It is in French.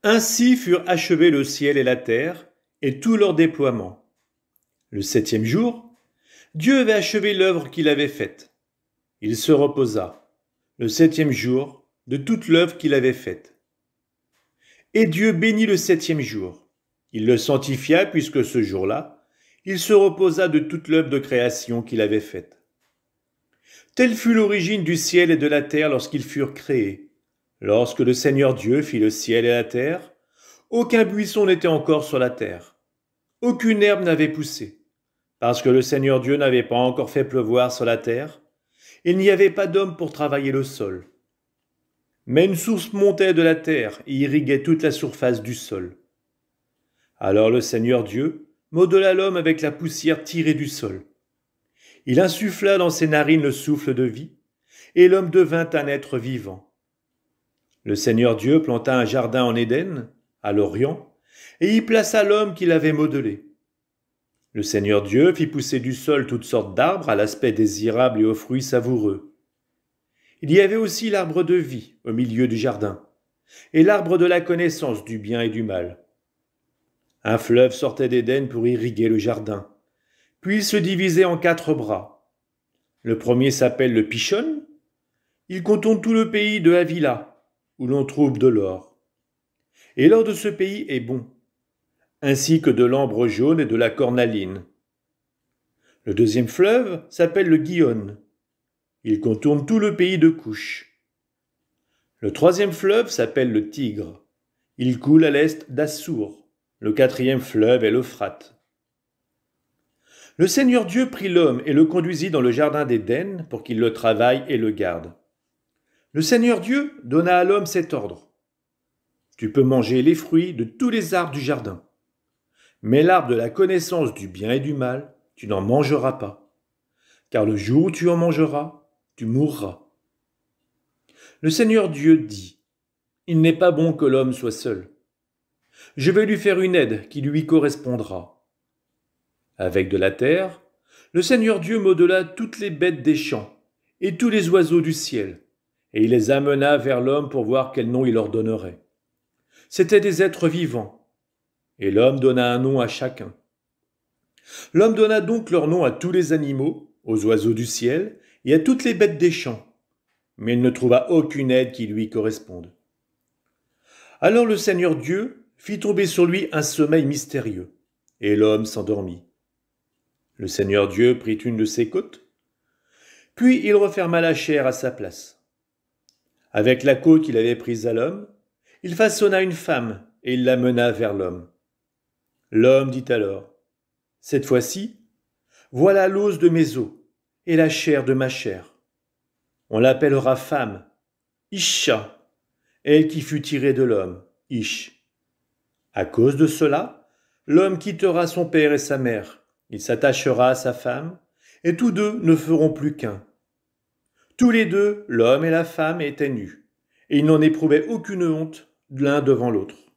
Ainsi furent achevés le ciel et la terre, et tout leur déploiement. Le septième jour, Dieu avait achevé l'œuvre qu'il avait faite. Il se reposa, le septième jour, de toute l'œuvre qu'il avait faite. Et Dieu bénit le septième jour. Il le sanctifia puisque ce jour-là, il se reposa de toute l'œuvre de création qu'il avait faite. Telle fut l'origine du ciel et de la terre lorsqu'ils furent créés. Lorsque le Seigneur Dieu fit le ciel et la terre, aucun buisson n'était encore sur la terre. Aucune herbe n'avait poussé, parce que le Seigneur Dieu n'avait pas encore fait pleuvoir sur la terre. Il n'y avait pas d'homme pour travailler le sol. Mais une source montait de la terre et irriguait toute la surface du sol. Alors le Seigneur Dieu modela l'homme avec la poussière tirée du sol. Il insuffla dans ses narines le souffle de vie, et l'homme devint un être vivant. Le Seigneur Dieu planta un jardin en Éden, à l'Orient, et y plaça l'homme qu'il avait modelé. Le Seigneur Dieu fit pousser du sol toutes sortes d'arbres à l'aspect désirable et aux fruits savoureux. Il y avait aussi l'arbre de vie au milieu du jardin, et l'arbre de la connaissance du bien et du mal. Un fleuve sortait d'Éden pour irriguer le jardin, puis il se divisait en 4 bras. Le premier s'appelle le Pishon. Il contourne tout le pays de Havila, où l'on trouve de l'or. Et l'or de ce pays est bon, ainsi que de l'ambre jaune et de la cornaline. Le deuxième fleuve s'appelle le Gihon. Il contourne tout le pays de Couche. Le troisième fleuve s'appelle le Tigre. Il coule à l'est d'Assour. Le quatrième fleuve est l'Euphrate. Le Seigneur Dieu prit l'homme et le conduisit dans le jardin d'Éden pour qu'il le travaille et le garde. Le Seigneur Dieu donna à l'homme cet ordre. Tu peux manger les fruits de tous les arbres du jardin, mais l'arbre de la connaissance du bien et du mal, tu n'en mangeras pas, car le jour où tu en mangeras, tu mourras. Le Seigneur Dieu dit, il n'est pas bon que l'homme soit seul. Je vais lui faire une aide qui lui correspondra. Avec de la terre, le Seigneur Dieu modela toutes les bêtes des champs et tous les oiseaux du ciel, et il les amena vers l'homme pour voir quel nom il leur donnerait. C'étaient des êtres vivants, et l'homme donna un nom à chacun. L'homme donna donc leur nom à tous les animaux, aux oiseaux du ciel et à toutes les bêtes des champs, mais il ne trouva aucune aide qui lui corresponde. Alors le Seigneur Dieu fit tomber sur lui un sommeil mystérieux, et l'homme s'endormit. Le Seigneur Dieu prit une de ses côtes, puis il referma la chair à sa place. Avec la côte qu'il avait prise à l'homme, il façonna une femme et il la mena vers l'homme. L'homme dit alors, « Cette fois-ci, voilà l'os de mes os et la chair de ma chair. On l'appellera femme, Isha, elle qui fut tirée de l'homme, Ish. À cause de cela, l'homme quittera son père et sa mère, il s'attachera à sa femme, et tous deux ne feront plus qu'un. Tous les deux, l'homme et la femme, étaient nus, et ils n'en éprouvaient aucune honte l'un devant l'autre.